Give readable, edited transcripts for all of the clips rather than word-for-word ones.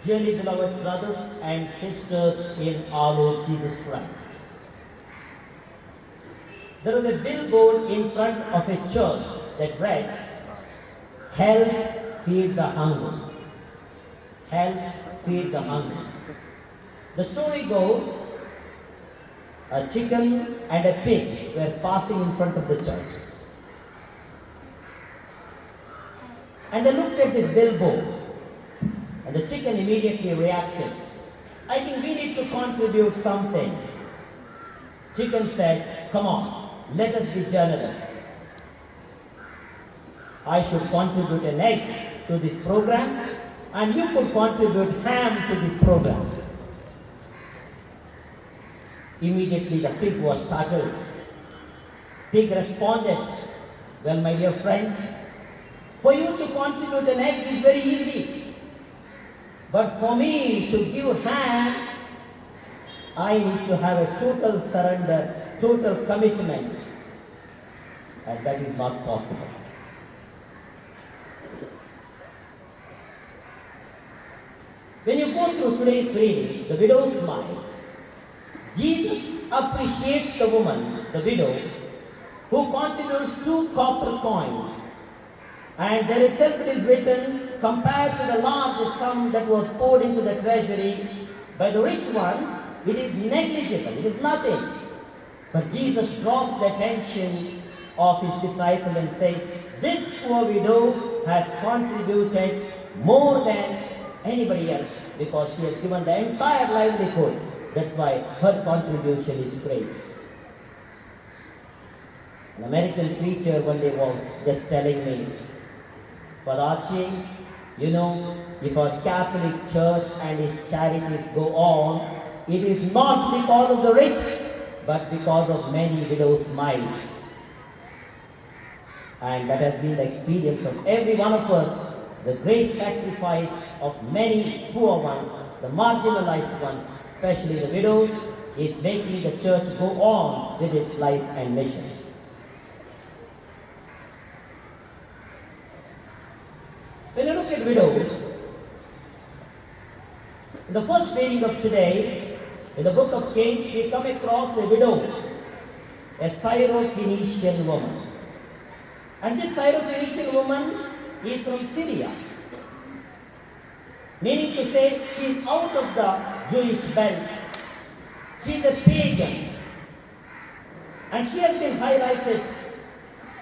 Dearly beloved brothers and sisters in our Lord Jesus Christ, there was a billboard in front of a church that read, "Help feed the hungry. Help feed the hungry." The story goes, a chicken and a pig were passing in front of the church. And they looked at this billboard. And the chicken immediately reacted. "I think we need to contribute something." Chicken said, "Come on, let us be generous. I should contribute an egg to this program, and you could contribute ham to this program." Immediately the pig was startled. Pig responded, "Well, my dear friend, for you to contribute an egg is very easy. But for me to give ham, I need to have a total surrender, total commitment. And that is not possible." When you go through today's reading, the widow's mite, Jesus appreciates the woman, the widow, who contributes 2 copper coins. And there itself it is written, compared to the large sum that was poured into the treasury by the rich ones, it is negligible, it is nothing. But Jesus draws the attention of his disciples and says, "This poor widow has contributed more than anybody else because she has given the entire livelihood. That's why her contribution is great." An American preacher one day was just telling me, "Father Archie, you know, if our Catholic Church and its charities go on, it is not because of the rich, but because of many widows' mite." And that has been the experience of every one of us, the great sacrifice of many poor ones, the marginalized ones, especially the widows, is making the church go on with its life and mission. When you look at widows, in the first reading of today, in the book of Kings, we come across a widow, a Syro-Phoenician woman. And this Syro-Phoenician woman is from Syria, meaning to say she is out of the Jewish belt. She is a pagan. And she has been highlighted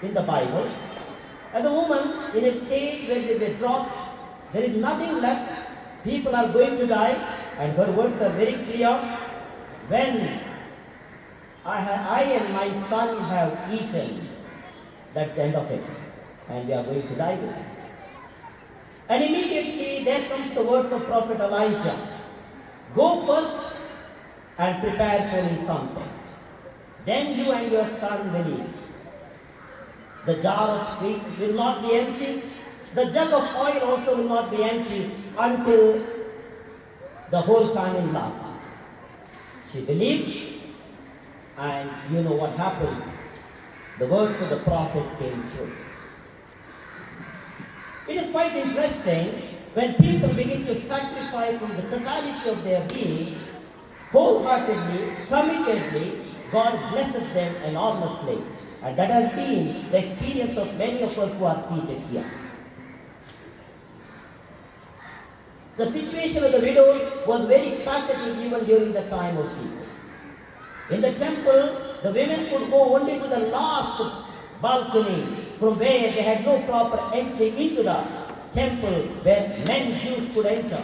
in the Bible as a woman in a stage where they dropped, there is nothing left, people are going to die, and her words are very clear. "When I and my son have eaten," that's the end of it, and we are going to die with it. And immediately there comes the words of Prophet Elijah, "Go first and prepare for me something. Then you and your son will eat. The jar of wheat will not be empty. The jug of oil also will not be empty until the whole famine lasts." She believed, and you know what happened. The words of the prophet came true. It is quite interesting when people begin to sacrifice from the totality of their being, wholeheartedly, committedly, God blesses them enormously. And that has been the experience of many of us who are seated here. The situation of the widows was very pathetic even during the time of Jesus. In the temple, the women could go only to the last balcony from where they had no proper entry into the temple where men Jews could enter.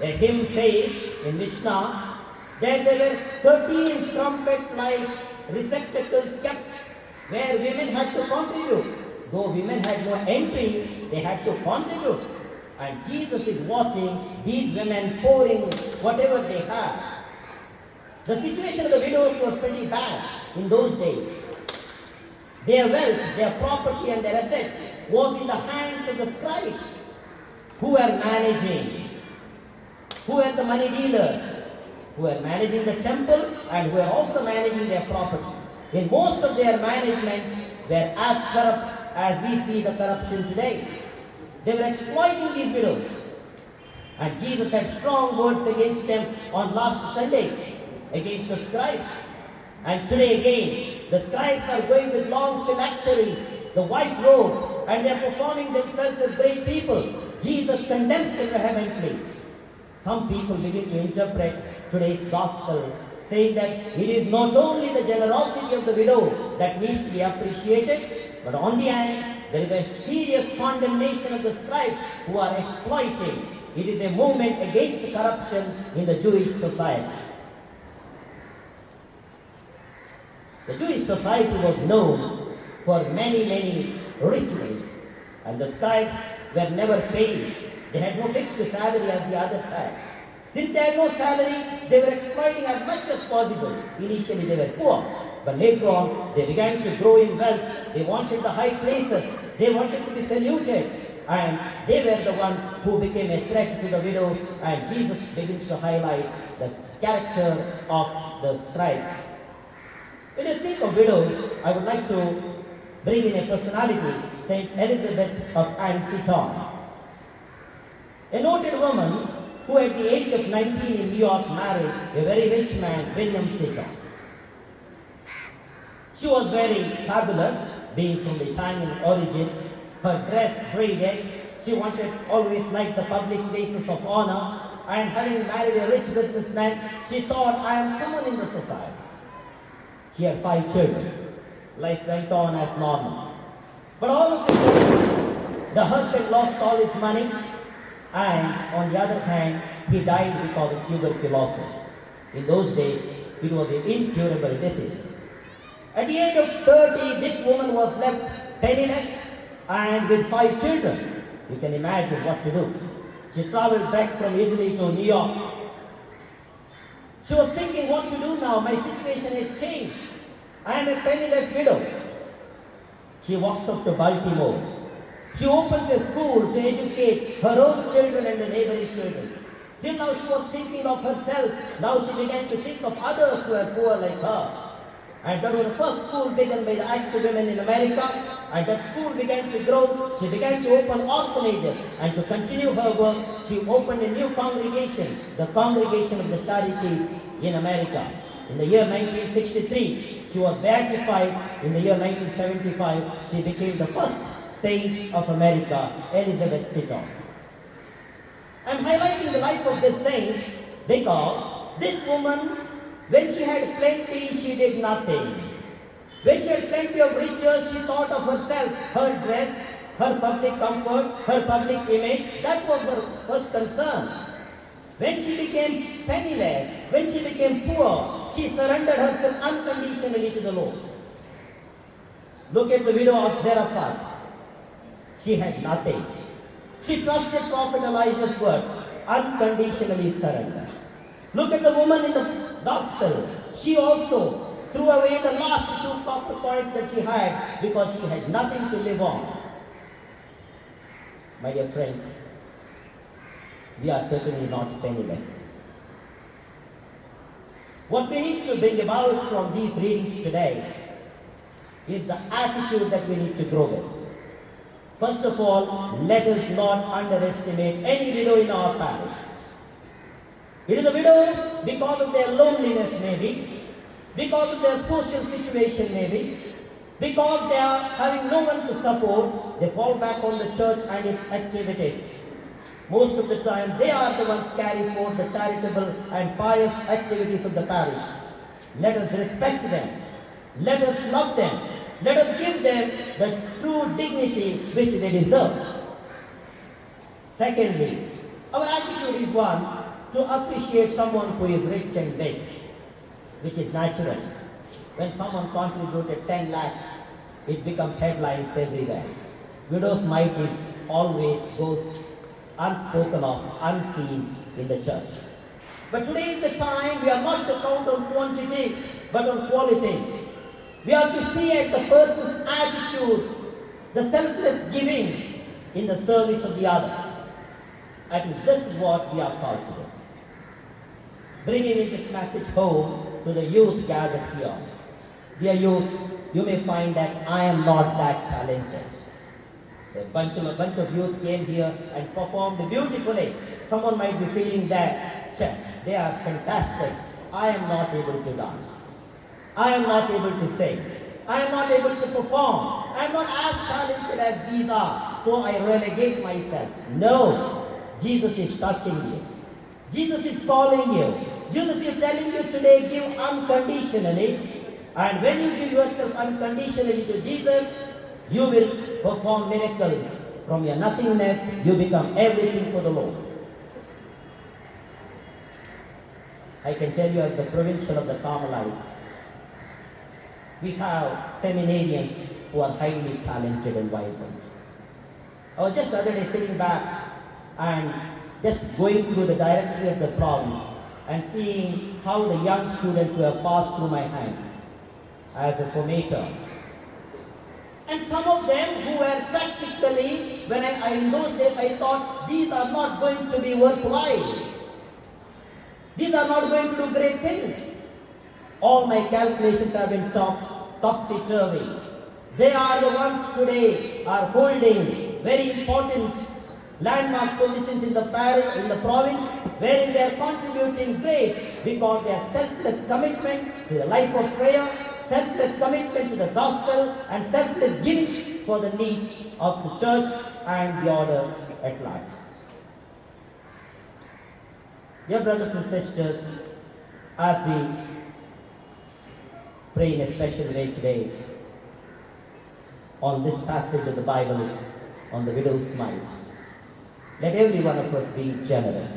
A hymn says in Mishnah that there were 13 trumpet-like receptacles kept where women had to contribute. Though women had no entry, they had to contribute. And Jesus is watching these women pouring whatever they had. The situation of the widows was pretty bad in those days. Their wealth, their property and their assets was in the hands of the scribes who were managing, who were the money dealers, who were managing the temple and who were also managing their property. In most of their management were as corrupt as we see the corruption today. They were exploiting these widows. And Jesus had strong words against them on last Sunday, against the scribes. And today again, the scribes are going with long phylacteries, the white robe, and they are performing themselves as great people. Jesus condemns them vehemently. Some people begin to interpret today's gospel, saying that it is not only the generosity of the widow that needs to be appreciated, but on the hand, there is a serious condemnation of the scribes who are exploiting. It is a movement against corruption in the Jewish society. The Jewish society was known for many rituals, and the scribes were never paid. They had no fixed salary as the others had. Since they had no salary, they were exploiting as much as possible. Initially they were poor, but later on they began to grow in wealth. They wanted the high places. They wanted to be saluted. And they were the ones who became a threat to the widows. And Jesus begins to highlight the character of the scribes. When you think of widows, I would like to bring in a personality, Saint Elizabeth of Anne-Seton. A noted woman who at the age of 19 in New York married a very rich man, William Seton. She was very fabulous, being from Italian origin. Her dress braided. She wanted always like the public places of honor. And having married a rich businessman, she thought, I am someone in the society. She had 5 children. Life went on as normal. But all of a sudden, the husband lost all his money, and on the other hand, he died because of tuberculosis. In those days, it was an incurable disease. At the age of 30, this woman was left penniless and with 5 children. You can imagine what to do. She traveled back from Italy to New York. She was thinking what to do now. My situation has changed. I am a penniless widow. She walks up to Baltimore. She opens a school to educate her own children and the neighboring children. Till now she was thinking of herself. Now she began to think of others who are poor like her. And that was the first school begun by the active women in America. And that school began to grow. She began to open orphanages. And to continue her work, she opened a new congregation, the Congregation of the Charities in America. In the year 1963, she was beatified. In the year 1975, she became the first saint of America, Elizabeth Seton. I am highlighting the life of this saint because this woman, when she had plenty, she did nothing. When she had plenty of riches, she thought of herself, her dress, her public comfort, her public image. That was her first concern. When she became penniless, when she became poor, she surrendered herself unconditionally to the Lord. Look at the widow of Zarephath. She had nothing. She trusted Prophet Elijah's word, unconditionally surrendered. Look at the woman in the gospel. She also threw away the last 2 copper coins that she had because she had nothing to live on. My dear friends, we are certainly not penniless. What we need to bring about from these readings today is the attitude that we need to grow with. First of all, let us not underestimate any widow in our parish. It is the widows because of their loneliness maybe, because of their social situation maybe, because they are having no one to support, they fall back on the church and its activities. Most of the time, they are the ones carrying forth the charitable and pious activities of the parish. Let us respect them. Let us love them. Let us give them the true dignity which they deserve. Secondly, our attitude is one to appreciate someone who is rich and big, which is natural. When someone contributed 10 lakhs, it becomes headlines everywhere. Widows' might is always goes unspoken of, unseen in the church. But today is the time we are not to count on quantity, but on quality. We are to see at the person's attitude, the selfless giving in the service of the other. And this is what we are called to do. Bringing this message home to the youth gathered here. Dear youth, you may find that I am not that talented. A bunch of youth came here and performed beautifully. someone might be feeling that, "Chef, they are fantastic. I am not able to dance. I am not able to sing. I am not able to perform. I am not as talented as these are, so I relegate myself." No, Jesus is touching you. Jesus is calling you. Jesus is telling you today, give unconditionally. And when you give yourself unconditionally to Jesus, you will perform miracles. From your nothingness, you become everything for the Lord. I can tell you as the provincial of the Carmelites, we have seminarians who are highly talented and vibrant. I was just the other day sitting back and just going through the directory of the province and seeing how the young students who have passed through my hands as a formator. And some of them who were practically, when in those days I thought, these are not going to be worthwhile. These are not going to do great things. All my calculations have been topsy-turvy. They are the ones today are holding very important landmark positions in the province, wherein they are contributing great because their selfless commitment to the life of prayer, selfless commitment to the gospel, and selfless giving for the needs of the church and the order at large. Dear brothers and sisters, as we pray in a special way today on this passage of the Bible, on the widow's mite, let every one of us be generous.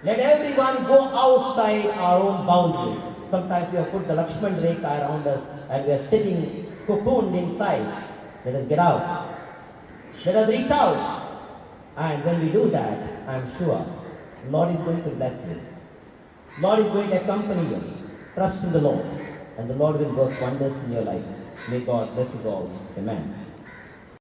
Let everyone go outside our own boundaries. Sometimes we have put the Lakshman Rekha around us and we are sitting cocooned inside. Let us get out. Let us reach out. And when we do that, I am sure Lord is going to bless you. Lord is going to accompany you. Trust in the Lord, and the Lord will work wonders in your life. May God bless you all. Amen.